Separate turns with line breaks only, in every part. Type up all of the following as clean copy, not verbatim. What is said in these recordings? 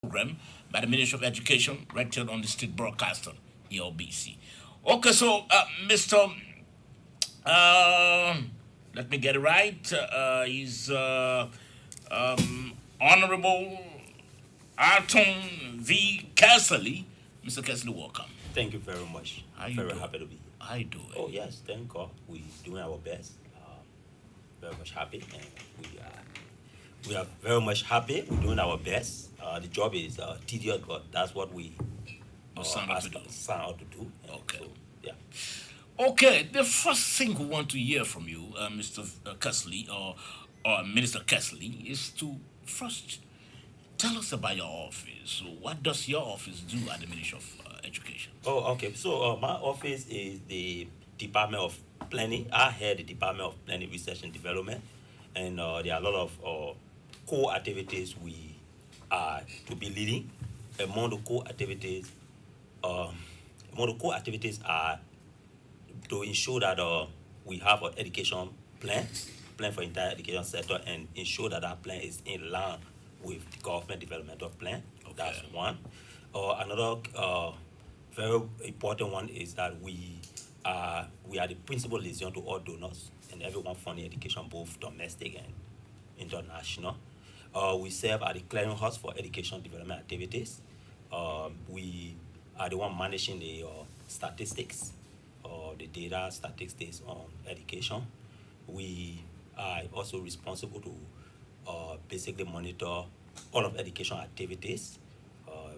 program by the Ministry of Education, right here on the State Broadcaster, ELBC. Okay, so Mr. Let me get it right. He's Honorable Arton V. Casserly. Mr. Casserly, welcome.
Thank you very much.
How you
Very
doing?
happy to be here.
How you doing?
Oh yes, thank God. We doing our best. Very much happy, and we are very much happy. We're doing our best. The job is tedious, but that's what we
You sound up to do.
sign out to do. And
Okay.
so, yeah.
Okay, the first thing we want to hear from you, Mr. Kessley or Minister Kessley, is to first tell us about your office. So, what does your office do at the Ministry of Education?
Oh, okay. So my office is the Department of Planning. I head the Department of Planning, Research and Development, and there are a lot of core activities we are to be leading. Among the core activities, um, are to ensure that we have an education plan for entire education sector, and ensure that that plan is in line with the government developmental plan. That's
Okay.
one. Another very important one is that we are the principal liaison to all donors and everyone funding education, both domestic and international. We serve as the clearinghouse for education development activities. We are the one managing the statistics or the data statistics on education. We are also responsible to basically monitor all of education activities,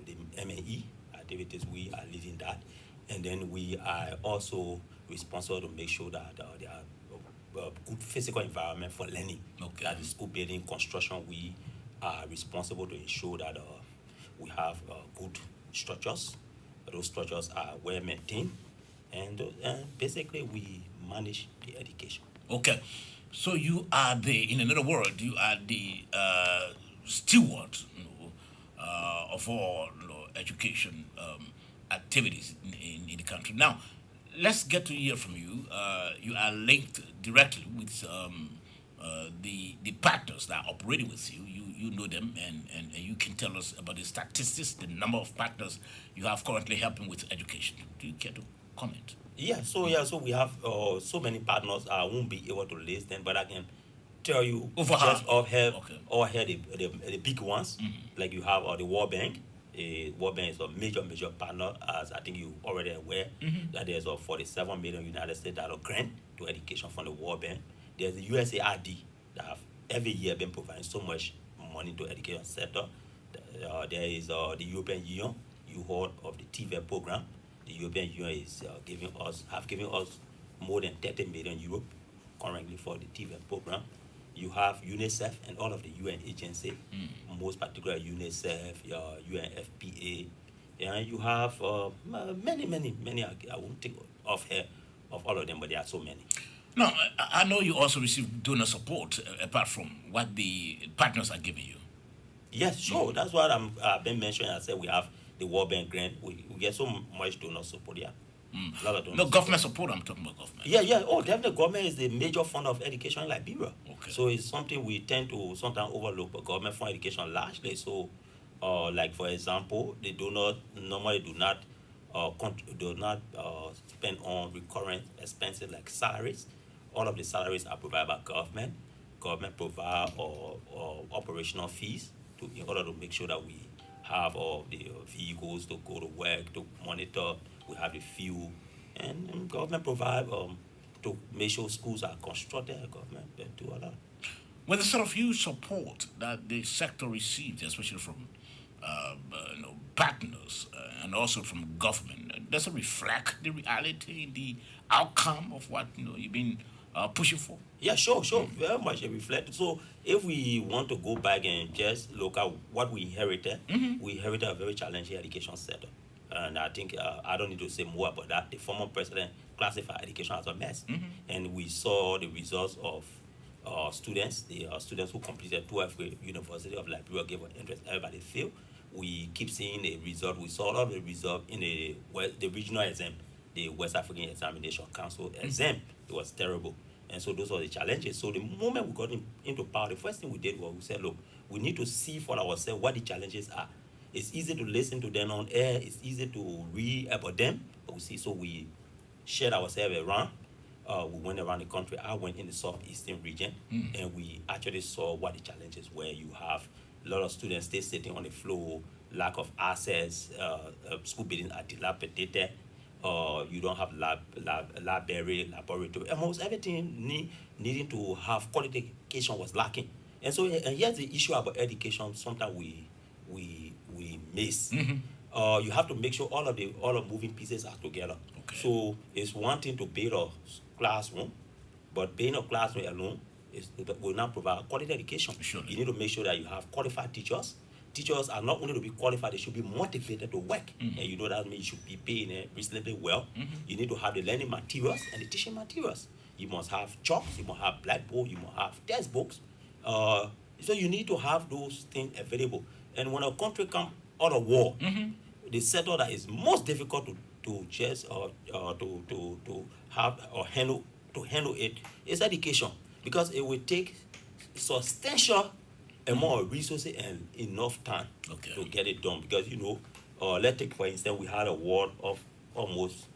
the M&E activities. We are leading that, and then we are also responsible to make sure that there are good physical environment for learning.
Okay.
That is school building construction. We are responsible to ensure that we have good structures. Those structures are well maintained, and basically we manage the education.
Okay, so you are in another word, you are the steward, of all education activities in the country. Now, let's get to hear from you. You are linked directly with the partners that are operating with you. You know them, and you can tell us about the statistics, the number of partners you have currently helping with education. Do you care to comment?
So we have so many partners. I won't be able to list them, but I can tell you
Over
just
half.
off here,
Okay.
the big ones. Like you have the World Bank. World Bank is a major partner, as I think you already aware that there's a 47 million United States dollar grant to education from the World Bank. There's the USAID that have every year been providing so much money to education sector. There is the European Union. You heard of the TVET program. The European Union is given us more than 30 million euro currently for the TVET program. You have UNICEF and all of the UN agencies, most particularly UNICEF, UNFPA, and you have many. I won't think of here of all of them, but there are so many.
Now, I know you also receive donor support apart from what the partners are giving you.
Yes, sure. That's what I've been mentioning. I said we have the World Bank grant. We get so much donor support. Yeah, a lot of donor
No,
support.
government support, I'm talking about government.
Yeah. Oh, definitely. Government is the major fund of education in Liberia.
Okay.
So it's something we tend to sometimes overlook, but government fund education largely. So, like for example, the donor normally do not spend on recurrent expenses like salaries. All of the salaries are provided by government. Government provide operational fees in order to make sure that we have all the vehicles to go to work, to monitor. We have the fuel, and government provide to make sure schools are constructed. Government they do a lot.
With the sort of huge support that the sector receives, especially from partners and also from government, does it reflect the reality, the outcome of what you've been pushing for?
Yeah, sure, very much it reflect. So if we want to go back and just look at what we inherited a very challenging education sector. And I think I don't need to say more about that. The former president classified education as a mess. And we saw the results of the students who completed 12th grade University of Liberia gave an interest, everybody failed. We keep seeing the result. We saw all of the result in the regional exam, the West African Examination Council exam. It was terrible. And so those are the challenges. So the moment we got into power, the first thing we did was we said, look, we need to see for ourselves what the challenges are. It's easy to listen to them on air. It's easy to read about them. But we see, so we shared ourselves around. We went around the country. I went in the southeastern region, and we actually saw what the challenges were. You have a lot of students still sitting on the floor, lack of access, school buildings are dilapidated. You don't have library, laboratory, almost everything needing to have quality education was lacking. And so, and here's the issue about education. Sometimes we miss. You have to make sure all of moving pieces are together.
Okay.
So it's one thing to build a classroom, but building a classroom alone will not provide quality education.
Surely.
You need to make sure that you have qualified teachers. Teachers are not only to be qualified, they should be motivated to work. And you know that means you should be paying reasonably well. You need to have the learning materials and the teaching materials. You must have chalks, you must have blackboard, you must have textbooks. So you need to have those things available. And when a country comes out of war, the sector that is most difficult to just to have or handle it is education, because it will take substantial amount of resources and enough time
Okay.
to get it done. Because let's take for instance, we had a war of almost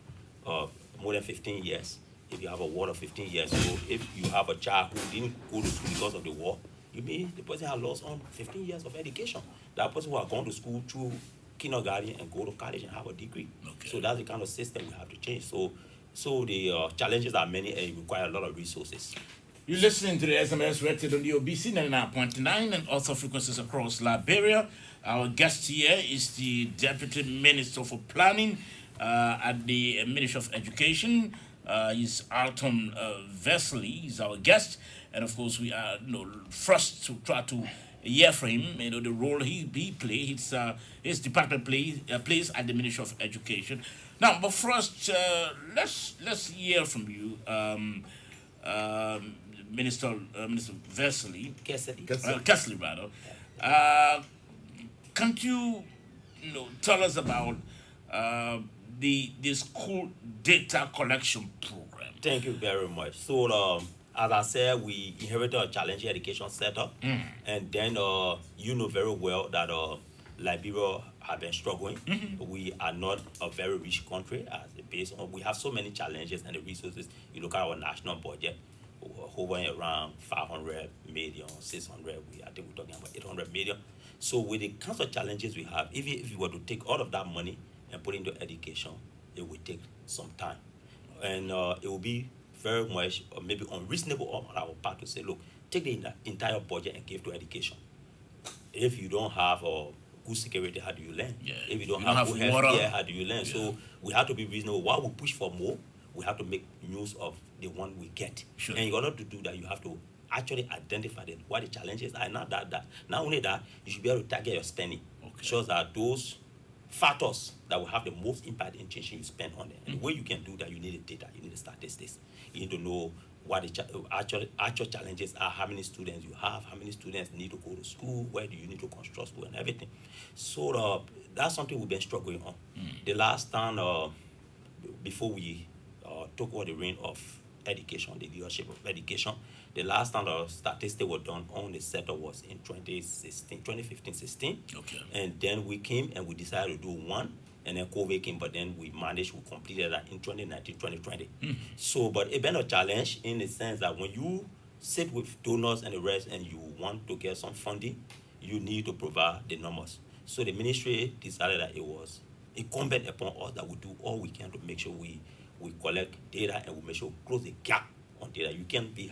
more than 15 years. If you have a war of 15 years, so if you have a child who didn't go to school because of the war, you mean the person has lost on 15 years of education. That person who has gone to school through kindergarten and go to college and have a degree.
Okay.
So that's the kind of system we have to change. So the challenges are many and require a lot of resources.
You're listening to the SMS rated on the OBC 99.9 and also frequencies across Liberia. Our guest here is the Deputy Minister for Planning at the Ministry of Education. He's Alton Vesely. He's our guest. And of course, we are first to try to hear from him, the role he plays, his department plays at the Ministry of Education. Now, but first, let's hear from you, Minister Vesely. Kesley, rather. Can't you, tell us about the school data collection program?
Thank you very much. So, as I said, we inherited a challenging education setup, and then you know very well that Liberia have been struggling. We are not a very rich country based on we have so many challenges and the resources. You look at our national budget, hovering around 500 million, 600. I think we're talking about 800 million. So with the kinds of challenges we have, if you were to take all of that money and put into education, it will take some time, and it will be very much or maybe unreasonable on our part to say, look, take the entire budget and give to education. If you don't have good security, how do you learn?
Yeah.
If you don't have good
water,
health care, how do you learn?
Yeah.
So we have to be reasonable. While we push for more, we have to make use of the one we get.
Sure.
And in order to do that, you have to actually identify what the challenges are. Not only that, you should be able to target your spending.
Okay.
Shows that those factors that will have the most impact in changing you spend on them. And the way you can do that, you need the data, you need the statistics. You need to know what the actual challenges are, how many students you have, how many students need to go to school, where do you need to construct school and everything. So that's something we've been struggling on. The last time, before we took over the reign of education, the leadership of education, the last time the statistics were done on the sector was in 2015-16.
Okay.
And then we came and we decided to do one, and then COVID came, but then we completed that in 2019-2020. So, but it's been a challenge in the sense that when you sit with donors and the rest and you want to get some funding, you need to provide the numbers. So the ministry decided that it was incumbent upon us that we do all we can to make sure we collect data and we make sure we close the gap on data. You can't be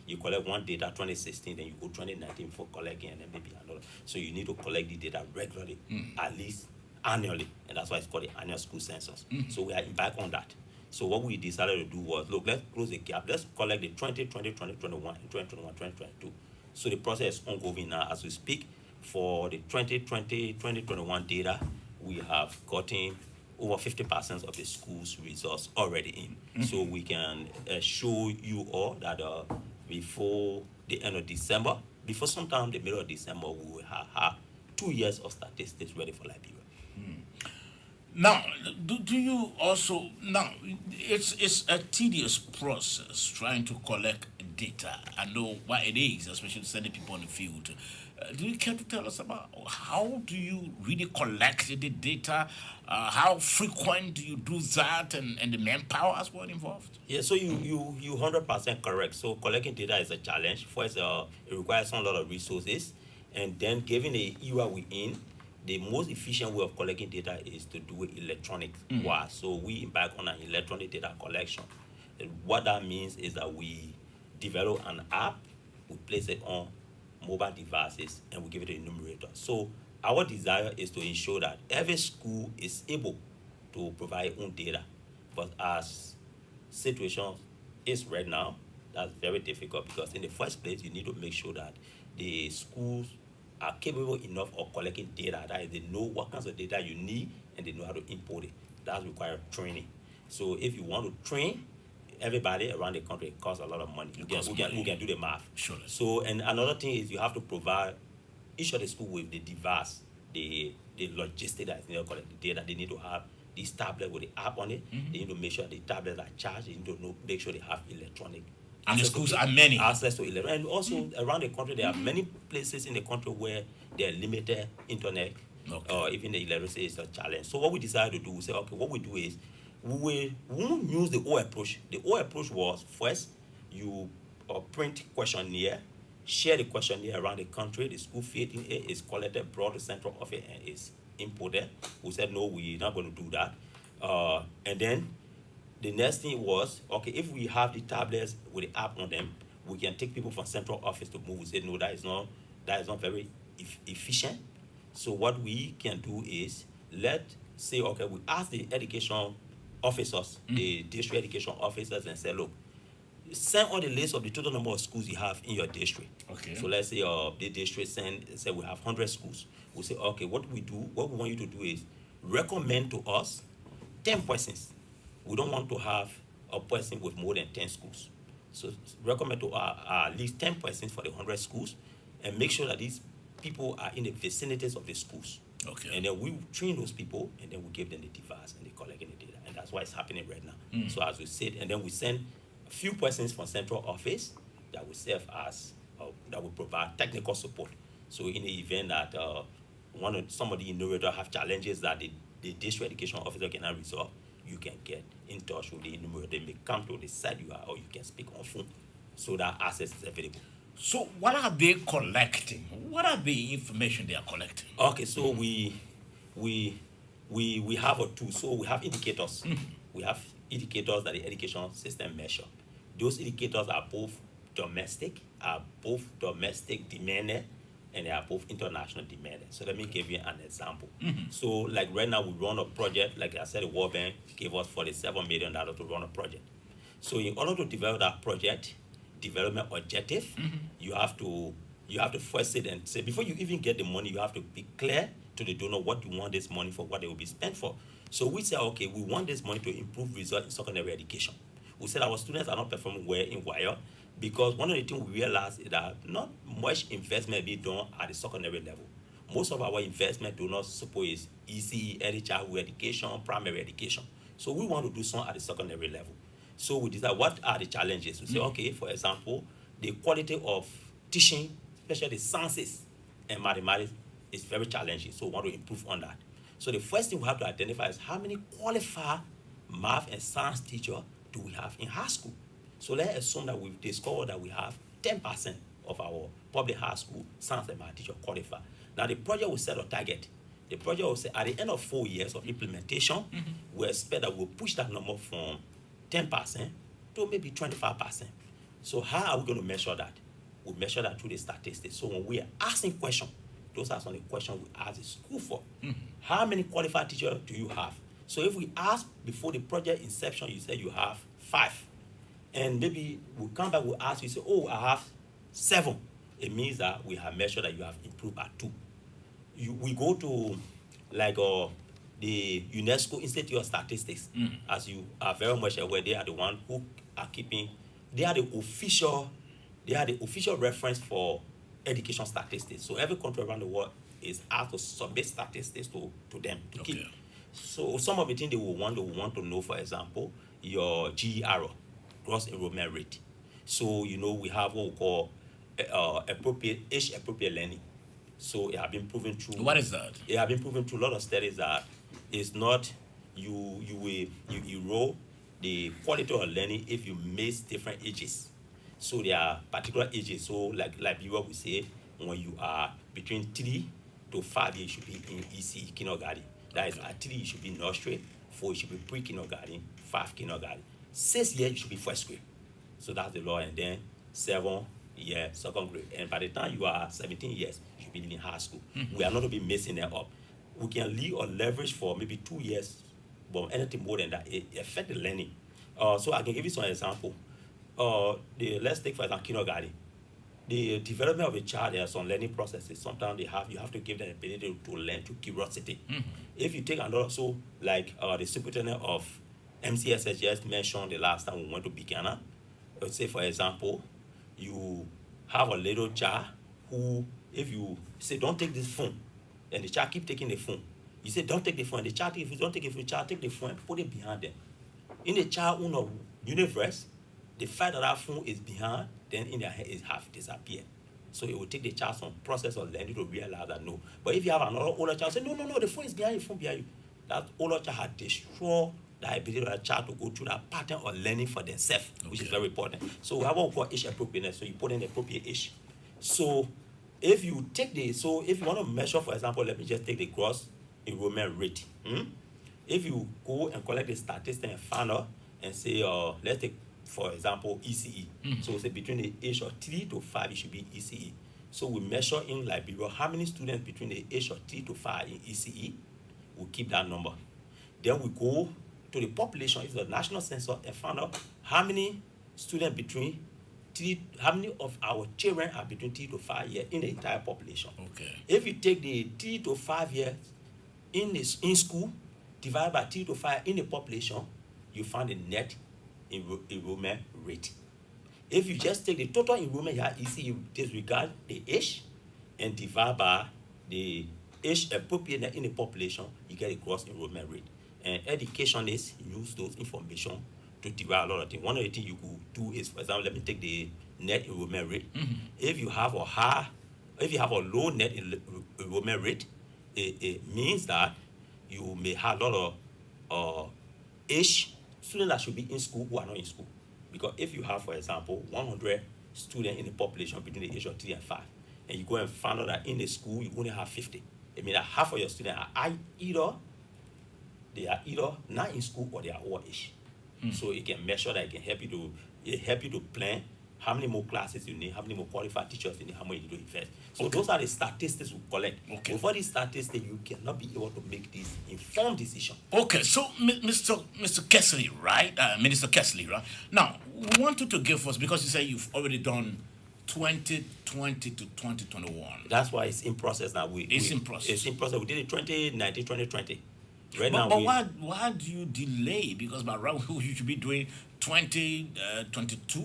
you collect one data 2016, then you go 2019 for collecting, and then maybe another. So you need to collect the data regularly, at least annually, and that's why it's called the annual school census. So we are back on that. So what we decided to do was, look, let's close the gap. Let's collect the 2020, 2021, and 2021, 2022. So the process is ongoing now as we speak. For the 2020, 2021 data, we have gotten over 50% of the school's results already in. So we can show you all that before the end of December, before sometime the middle of December, we will have 2 years of statistics ready for Liberia.
Now, do you also it's a tedious process trying to collect data. I know what it is, especially sending people on the field. Do you care to tell us about how do you really collect the data? How frequent do you do that, and the manpower as well involved?
Yeah, so you 100% correct. So collecting data is a challenge. First, it requires some lot of resources, and then given the era we in, the most efficient way of collecting data is to do it electronic wise. So we embark on an electronic data collection. And what that means is that we develop an app, we place it on mobile devices, and we give it a numerator. So our desire is to ensure that every school is able to provide own data. But as situation is right now, that's very difficult because in the first place, you need to make sure that the schools are capable enough of collecting data. That is, they know what kinds of data you need and they know how to import it. That requires training. So if you want to train everybody around the country, it costs a lot of money. We can do the math.
Sure.
So, and another thing is you have to provide each of the school with the device, the logistic that is needed to collect the data. They need to have this tablet with the app on it. They need to make sure the tablets are charged. They need to make sure they have electronic.
And the
access to
schools
it-
are many.
Access to electronic. And also around the country, there are many places in the country where there are limited internet.
Okay.
Or even the electricity is a challenge. So what we decided to do, we say, okay, what we do is we won't use the old approach. The old approach was first you print questionnaire, share the questionnaire around the country. The school feed in it is collected, brought to central office, and is imported. We said no, we're not going to do that. And then the next thing was, okay, if we have the tablets with the app on them, we can take people from central office to move. We said no, that is not very efficient. So what we can do is say, okay, we ask the education officers, the district education officers, and say, look, send all the list of the total number of schools you have in your district.
Okay.
So let's say the district say we have 100 schools. We say, okay, what we want you to do is recommend to us 10 persons. We don't want to have a person with more than 10 schools. So recommend to at least 10 persons for the 100 schools, and make sure that these people are in the vicinities of the schools.
Okay.
And then we train those people, and then we give them the device, and they collecting the data. And that's why it's happening right now. So as we said, and then we send a few persons from central office that will serve as, that will provide technical support. So in the event that some of the innovators have challenges that the district education officer cannot resolve, you can get in touch with the enumerator. They may come to the site you are, or you can speak on phone, so that access is available.
So what are they collecting? What are the information they are collecting?
Okay, so we have a tool. So we have indicators. We have indicators that the education system measure. Those indicators are both domestic demanded, and they are both international demanded. So let me give you an example. So like right now we run a project, like I said, the World Bank gave us $47 million to run a project. So in order to develop that project, development objective, you have to first sit and say, before you even get the money, you have to be clear to the donor what you want this money for, what it will be spent for. So we say, okay, we want this money to improve results in secondary education. We said our students are not performing well in WIRE because one of the things we realized is that not much investment being done at the secondary level. Most of our investment do not support is ECE, early childhood education, primary education. So we want to do some at the secondary level. So we decide what are the challenges. We say, okay, for example, the quality of teaching, especially sciences and mathematics, is very challenging. So we want to improve on that. So the first thing we have to identify is how many qualified math and science teachers do we have in high school. So let's assume that we've discovered that we have 10% of our public high school science and math teachers qualified. Now the project will set a target. The project will say at the end of 4 years of implementation, we expect that we'll push that number from 10% to maybe 25%. So how are we going to measure that? We measure that through the statistics. So when we are asking questions, those are some of the questions we ask the school for. How many qualified teachers do you have? So if we ask before the project inception, you say you have 5. And maybe we'll come back, we'll ask you, say, oh, I have 7. It means that we have measured that you have improved at 2. We go to like the UNESCO Institute of Statistics, as you are very much aware, they are the one who are keeping, they are the official reference for education statistics. So every country around the world is asked to submit statistics to them to keep. So some of the things they will want to know, for example, your GER, gross enrollment rate. So we have what we call age appropriate learning. So it have been proven through.
What is that?
It have been proven through a lot of studies that it's not you erode the quality of learning if you mix different ages. So there are particular ages. So like people would say, when you are between 3 to 5 years, you should be in EC kindergarten. That is, at 3 you should be in nursery, 4 you should be pre-kindergarten, 5 kindergarten, 6 years you should be first grade. So that's the law, and then 7 years second grade. And by the time you are 17 years, you should be in high school. We are not going to be messing them up. We can leave or leverage for maybe 2 years, but anything more than that, it affect the learning. So I can give you some example. Let's take for example kindergarten. The development of a child, there are some learning processes. Sometimes you have to give them the ability to learn through curiosity. If you take another, so like the superintendent of MCSS just mentioned the last time we went to Buchanan, let's say for example, you have a little child who, if you say don't take this phone, and the child keep taking the phone, you say don't take the phone, and the child, if you don't take the phone, child take the phone and put it behind them. In the child own universe, the fact that phone is behind, then in their head it have disappeared. So it will take the child some process of learning to realize that no. But if you have another older child, say no, the phone is behind you, phone behind you. That older child has destroyed the ability of that child to go through that pattern of learning for themselves, which is very important. So we have what we call age appropriateness. So you put in the appropriate age. So if you want to measure, for example, let me just take the gross enrollment rate. If you go and collect the statistics and find out and say, let's take, for example, ECE. So say between the age of 3 to 5, it should be ECE. So we measure in Liberia how many students between the age of 3 to 5 in ECE. We keep that number. Then we go to the population, it's the national census, and find out how many students how many of our children are between 3 to 5 years in the entire population.
Okay.
If you take the 3 to 5 years in school, divide by 3 to 5 in the population, you find the net enrollment rate. If you just take the total enrollment here, you see you disregard the age and divide by the age appropriate in the population, you get a gross enrollment rate. And educationists use those information to derive a lot of things. One of the things you could do is, for example, let me take the net enrollment rate. If you have a low net enrollment rate, it means that you may have a lot of age students that should be in school who are not in school. Because if you have, for example, 100 students in the population between the age of 3 and 5, and you go and find out that in the school you only have 50, it means that half of your students are either not in school or they are over age. So it can measure that, it can help you to plan how many more classes you need, how many more qualified teachers you need, how much you need to invest. So those are the statistics we collect.
Okay.
Without these statistics, you cannot be able to make this informed decision.
Okay, so Mr. Kesley, right? Minister Kesley, right? Now, we want you to give us, because you say you've already done 2020 to 2021.
That's why it's in process now.
It's in process.
It's in process. We did it 2019, 2020. Right
But
now,
why do you delay? Because by now you should be doing 2022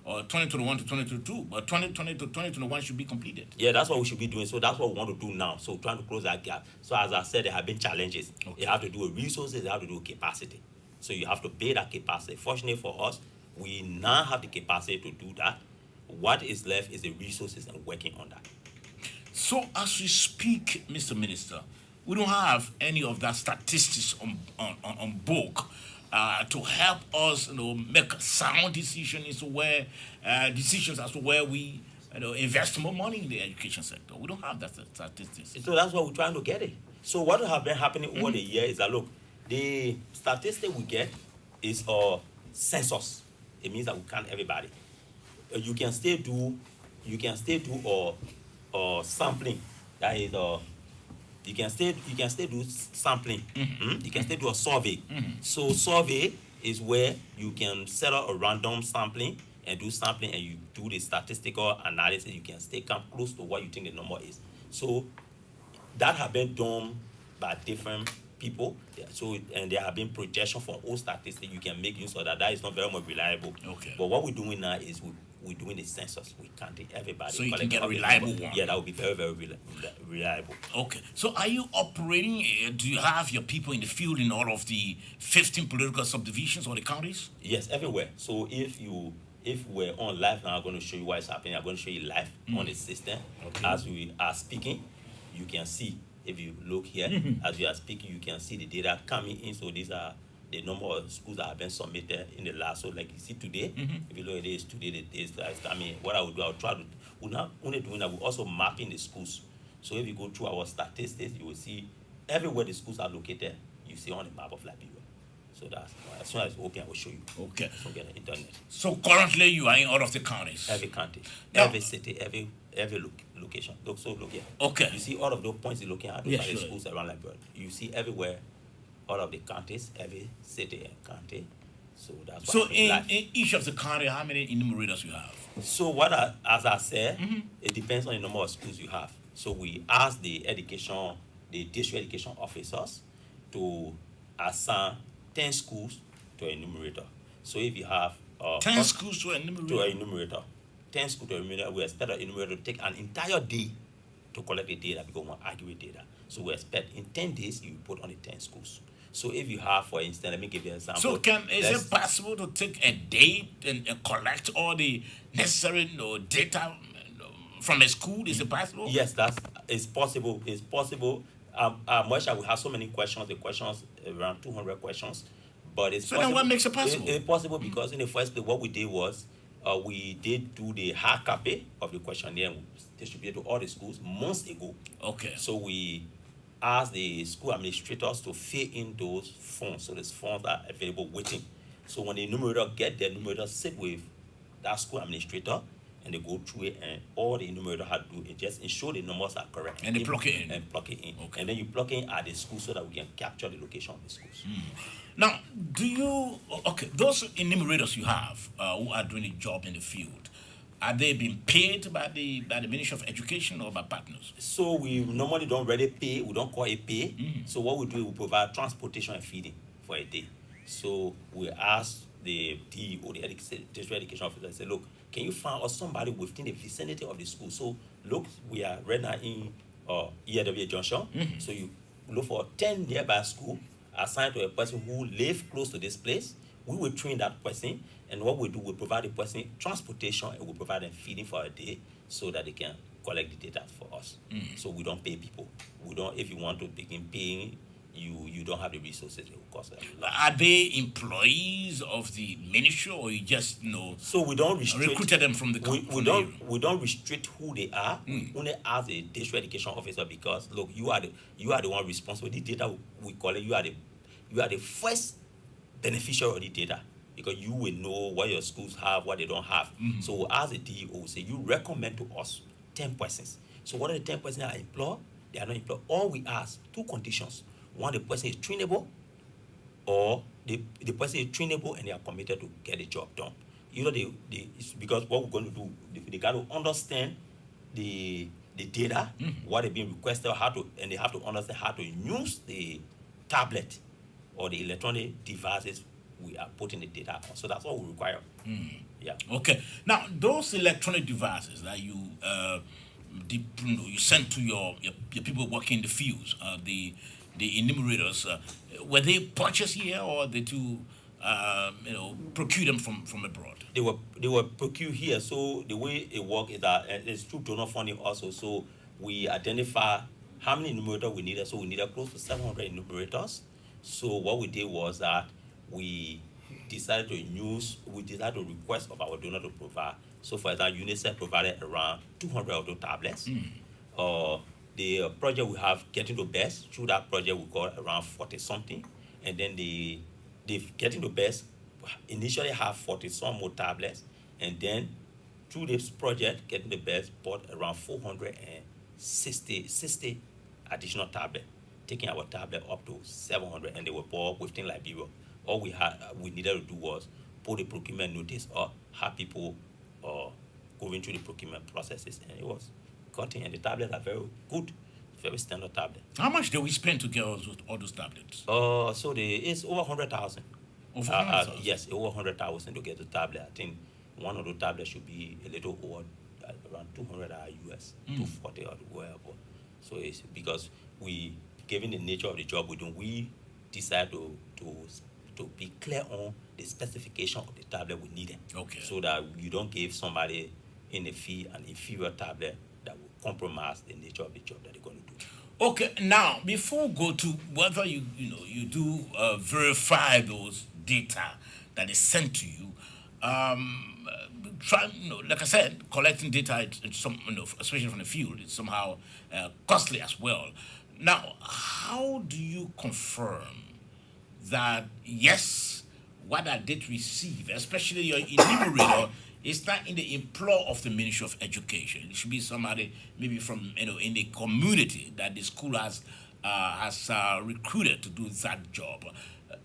or 2021 to 2022, but 2020 to 2021 should be completed.
yeah, that's what we should be doing. So that's what we want to do now. So trying to close that gap. So as I said, there have been challenges.
Okay.
You have to do with resources, you have to do with capacity. So you have to build that capacity. Fortunately for us, we now have the capacity to do that. What is left is the resources and working on that.
So as we speak, Mr. Minister, we don't have any of that statistics on book to help us, make a sound decision as to where decisions as to where we invest more money in the education sector. We don't have that statistics.
So that's what we're trying to get it. So what have been happening over the year is that, look, the statistic we get is a census. It means that we count everybody. You can still do sampling. That is you can still do sampling. You can still do a survey. So survey is where you can set up a random sampling and do sampling, and you do the statistical analysis. You can still come close to what you think the number is. So that have been done by different people. So and there have been projections for all statistics. You can make use of that. That is not very much reliable.
Okay.
But what we're doing now is we're doing the census. We counting everybody.
So you can get a reliable one.
Yeah, that would be very, very reliable.
Okay. So are you operating, do you have your people in the field in all of the 15 political subdivisions or the counties?
Yes, everywhere. So if you if we're on live now, I'm going to show you what is happening. I'm going to show you live on the system.
Okay.
As we are speaking, you can see, if you look here, as we are speaking, you can see the data coming in. So these are the number of schools that have been submitted in the last. So like you see today, if you look at this today, the days that is coming, what I will do, I'll try to, we're not only doing that, we're also mapping the schools. So if you go through our statistics, you will see everywhere the schools are located, you see on the map of Liberia. So that's, as soon as it's open, I will show you.
Okay.
So get the internet.
So currently you are in all of the counties.
Every county,
Now-
every city, every location. Look, so look here.
Okay.
You see all of those points you're looking at, those
Yeah,
are the
sure.
schools around Liberia. You see everywhere, all of the counties, every city and county. So that's
So
why I
in,
live.
in each of the county, how many enumerators you have?
So as I said, it depends on the number of schools you have. So we ask the district education officers to assign 10 schools to an enumerator. So if you have
10 schools to enumerate.
to an enumerator, 10 schools to an enumerator, we expect an enumerator to take an entire day to collect the data because we want accurate data. So we expect in 10 days you put on the 10 schools. So if you have, for instance, let me give you an example.
So is
Let's-
it possible to take a day and collect all the necessary data from a school? Is it possible?
Yes, it's possible. It's possible. Moisha, we have so many questions. The questions around 200 questions, but it's
So then
possible.
what makes it possible?
It's possible because in the first place, what we did was we did do the hard copy of the questionnaire and we distributed to all the schools months ago.
Okay.
So we asked the school administrators to fill in those forms. So those forms are available waiting. So when the enumerator get there, the enumerator sit with that school administrator and they go through it, and all the enumerator had to do is just ensure the numbers are correct.
And they plug it in.
And plug it in.
Okay.
And then you plug in at the school so that we can capture the location of the schools.
Now, those enumerators you have who are doing a job in the field, are they being paid by the Ministry of Education or by partners?
So we normally don't really pay, we don't call it pay. So what we do, we provide transportation and feeding for a day. So we ask the DEO, the district education officer, say, look, can you find us somebody within the vicinity of the school? So look, we are right now in ERW Junction. So you look for 10 nearby school assigned to a person who live close to this place. We will train that person, and what we do, we provide the person transportation and we provide them feeding for a day so that they can collect the data for us. So we don't pay people. We don't. If you want to begin paying, you don't have the resources. It will cost a lot.
Are they employees of the ministry, or you just
So we don't restrict.
recruited them from the
we,
from
we
the
don't
area?
we don't restrict who they are. We only ask the district education officer because look, you are the one responsible. The data we collect, you are the first beneficiary of the data because you will know what your schools have, what they don't have. So as a DEO, say you recommend to us 10 persons. So what are the 10 persons that are employed? They are not employed. All we ask, two conditions. One, the person is trainable, or the person is trainable and they are committed to get the job done. You know, it's because what we're going to do, they got to understand the data, what they're being requested, and they have to understand how to use the tablet or the electronic devices we are putting the data on. So that's all we require. Yeah.
Okay. Now, those electronic devices that you you send to your people working in the fields, the enumerators, were they purchased here or they to procure them from abroad?
They were procured here. So the way it works is that it's through donor funding also. So we identify how many enumerators we needed. So we needed close to 700 enumerators. So what we did was that we decided to request of our donor to provide. So for example, UNICEF provided around 200 of those tablets. The project we have, Getting to Best, through that project we got around 40 something. And then the Getting to Best initially have 40 some more tablets. And then through this project, Getting the Best bought around 460 additional tablets, taking our tablet up to 700, and they were bought within Liberia. All we needed to do was put a procurement notice or have people going through the procurement processes, and it was cutting. And the tablets are very good, very standard tablet.
How much did we spend to get all those tablets?
So it's over 100,000.
Over 100,000?
Yes, over 100,000 to get the tablet. I think one of the tablets should be a little over around 200 US, 240 or wherever. So it's because given the nature of the job we're doing, we decide to to be clear on the specification of the tablet we need,
Okay.
so that you don't give somebody in the field an inferior tablet that will compromise the nature of the job that they're going to do.
Okay, now before we go to whether you do verify those data that is sent to you, try like I said, collecting data it's some especially from the field, it's somehow costly as well. Now, how do you confirm that yes, what I did receive, especially your enumerator, is not in the employ of the Ministry of Education. It should be somebody maybe from in the community that the school has recruited to do that job.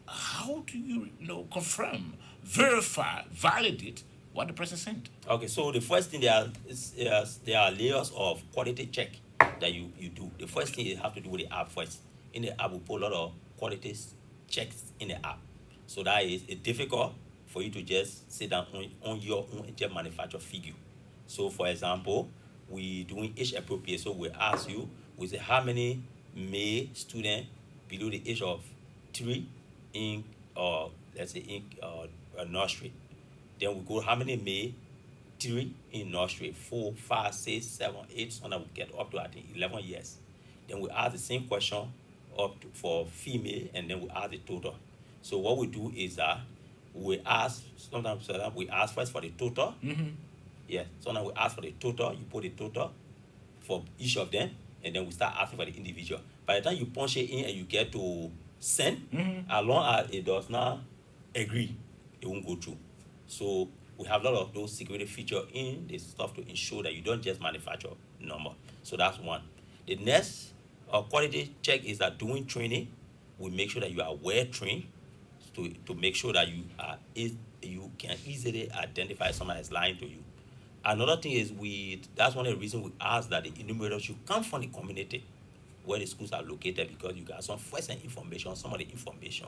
How do you confirm, verify, validate what the person sent?
Okay, so the first thing there are layers of quality check that you do. The first thing you have to do with the app first. In the app, we put a lot of quality checks in the app. So that is it's difficult for you to just sit down on your own and just manufacture figure. So for example, we doing age appropriate. So we ask you, we say how many male student below the age of 3 in let's say in nursery. Then we go how many male 3 in nursery, 4, 5, 6, 7, 8, so that we get up to I think 11 years. Then we ask the same question for female, and then we ask the total. So what we do is that we ask sometimes we ask first for the total. Yeah, sometimes we ask for the total. You put the total for each of them, and then we start asking for the individual. By the time you punch it in and you get to send, as long as it does not agree, it won't go through. So we have a lot of those security features in the stuff to ensure that you don't just manufacture number. So that's one. The next quality check is that doing training, we make sure that you are well trained to make sure that you can easily identify someone that's lying to you. Another thing is that's one of the reasons we ask that the enumerators should come from the community where the schools are located, because you got some first-hand information, some of the information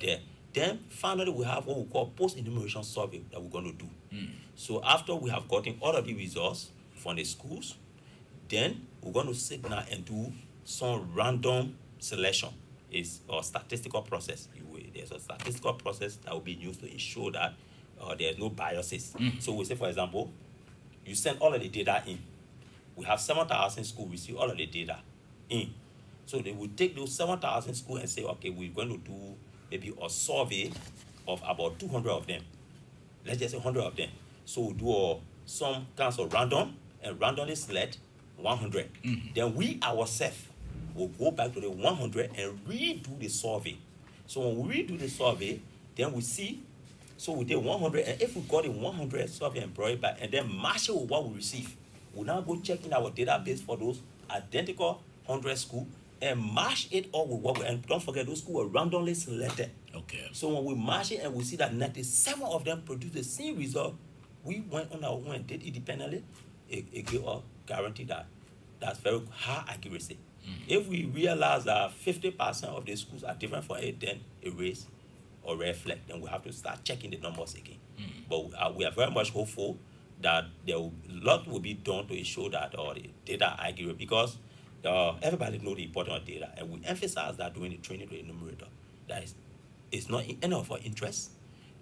there. Then finally we have what we call post-enumeration survey that we're going to do. So after we have gotten all of the results from the schools, then we're going to sit down and do some random selection. It's a statistical process. There's a statistical process that will be used to ensure that there's no biases. So we say, for example, you send all of the data in. We have 7,000 schools, we see all of the data in. So they will take those 7,000 schools and say, okay, we're going to do maybe a survey of about 200 of them. Let's just say 100 of them. So we'll do some kinds of random and randomly select 100. Then we ourselves will go back to the 100 and redo the survey. So when we redo the survey, then we see, so we did 100, and if we got a 100 survey employed back and then match it with what we receive, we'll now go check in our database for those identical 100 schools and match it all with what we, and don't forget those schools were randomly selected.
Okay.
So when we match it and we see that 97 of them produce the same result, we went on our own and did independently, it gave us guarantee that that's very high accuracy. If we realize that 50% of the schools are different from it, then erase or red flag, then we have to start checking the numbers again. But we are very much hopeful that a lot will be done to ensure that the data are accurate, because everybody knows the importance of data, and we emphasize that during the training to the enumerator. That is, it's not in any of our interest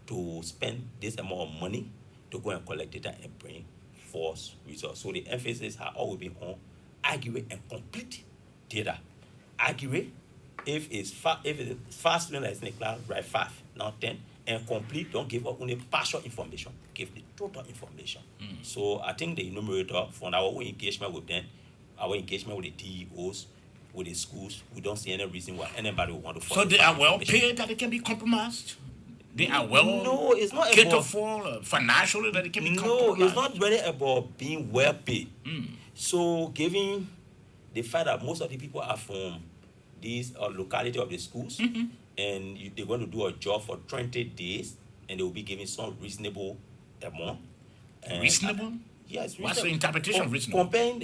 to spend this amount of money to go and collect data and bring false results. So the emphasis has always been on accurate and complete data. Accurate, if it's fast student that is in the class, write 5, not 10, and complete, don't give up only partial information, give the total information. So I think the enumerator, from our own engagement with them, our engagement with the DEOs, with the schools, we don't see any reason why anybody would want to follow.
So they are well paid that it can be compromised? They are well
No, it's not
catered
about,
for financially that it can be
no,
compromised?
it's not really about being well paid. So given the fact that most of the people are from these locality of the schools, and they're going to do a job for 20 days, and they will be given some reasonable amount. And,
Reasonable?
yes,
What's the interpretation of reasonable?
Comparing,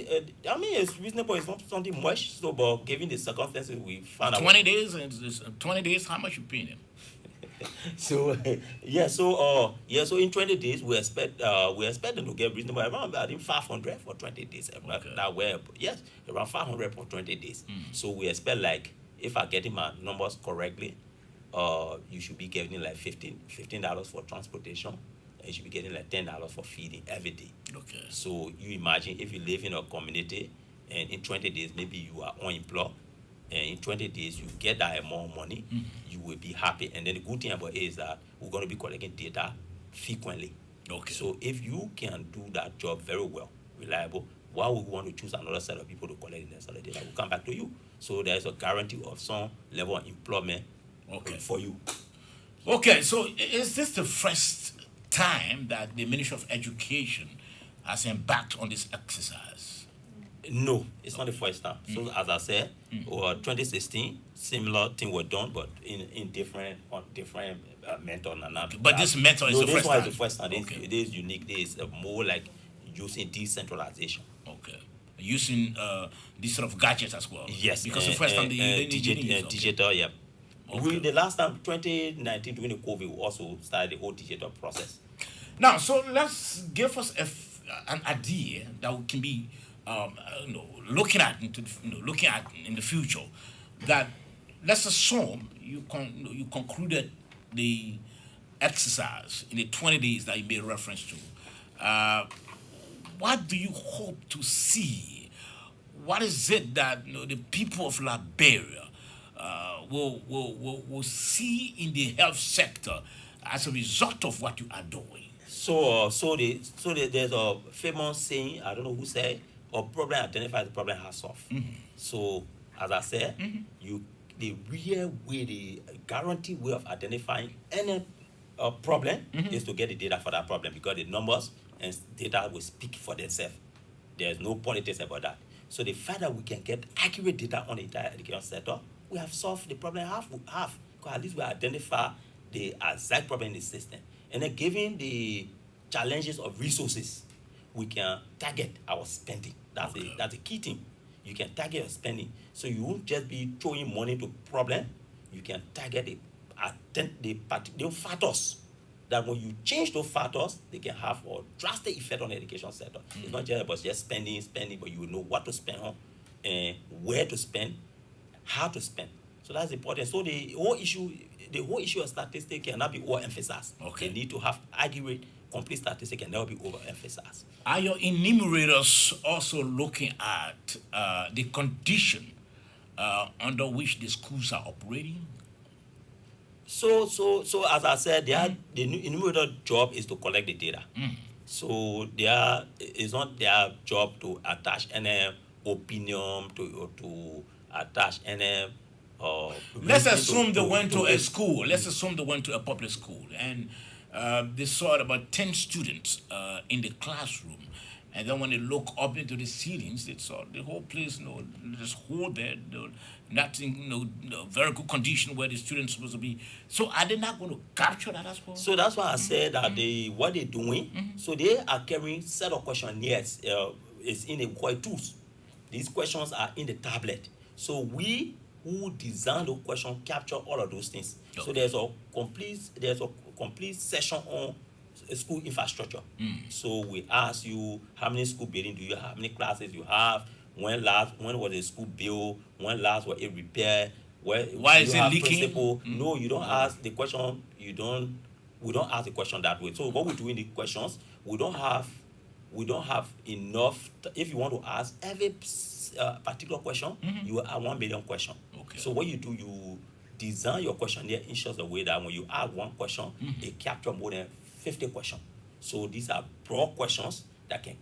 I mean, it's reasonable. It's not something much. So, but given the circumstances, we found out.
20 days, and 20 days, how much you paying them?
So so in 20 days we expect them to get reasonable around, I think 500 for 20 days.
Okay.
That way, yes, around 500 for 20 days. So we expect, like, if I'm getting my numbers correctly, you should be getting like $15 for transportation, and you should be getting like $10 for feeding every day.
Okay.
So you imagine if you live in a community and in 20 days maybe you are unemployed, and in 20 days you get that amount of money, you will be happy. And then the good thing about it is that we're going to be collecting data frequently.
Okay.
So if you can do that job very well, reliable, why would we want to choose another set of people to collect the next set of data? We'll come back to you. So there's a guarantee of some level of employment for you.
Okay, so is this the first time that the Ministry of Education has embarked on this exercise?
No, it's not the first time. So as I said, 2016, similar thing was done, but in different method.
But this method is the
this
first
one
time?
is the first time.
Okay.
It is unique. It is more like using decentralization.
Okay. Using these sort of gadgets as well?
Yes.
Because the first time they
digital, yeah.
Okay.
The last time, 2019, during the COVID, we also started the whole digital process.
Now, so let's give us an idea that we can be looking at in the future. That let's assume you concluded the exercise in the 20 days that you made reference to. What do you hope to see? What is it that the people of Liberia will see in the health sector as a result of what you are doing?
So there's a famous saying, I don't know who said, a problem identified, the problem has solved. So as I said, the real way, the guaranteed way of identifying any problem is to get the data for that problem, because the numbers and data will speak for themselves. There's no politics about that. So the fact that we can get accurate data on the entire education sector, we have solved the problem half. Because at least we identify the exact problem in the system. And then given the challenges of resources, we can target our spending. That's a key thing. You can target your spending. So you won't just be throwing money to problem. You can target the factors that when you change those factors, they can have a drastic effect on the education sector. It's not just about just spending, but you will know what to spend on, and where to spend, how to spend. So that's important. So the whole issue of statistics cannot be overemphasized.
Okay.
They need to have accurate, complete statistics, can never be overemphasized.
Are your enumerators also looking at the condition under which the schools are operating?
So as I said, the enumerator job is to collect the data. So it's not their job to attach any opinion to attach any.
Let's assume they went to a school. Let's assume they went to a public school, and they saw about 10 students in the classroom. And then when they look up into the ceilings, they saw the whole place, this hole there, nothing, very good condition where the students supposed to be. So are they not going to capture that as well?
So that's why I said that what they're doing, so they are carrying set of questionnaires, is in the quite tools. These questions are in the tablet. So we who design those questions capture all of those things. Okay. So there's a complete session on school infrastructure. So we ask you how many school buildings do you have, how many classes you have, when was the school built, when last was it repaired,
why is it leaking?
No, you don't ask the question. We don't ask the question that way. So what we do in the questions, we don't have enough. If you want to ask every particular question, you will have 1 million questions.
Okay.
So what you do, you design your questionnaire in such a way that when you ask one question, it captures more than 50 questions. So these are broad questions that can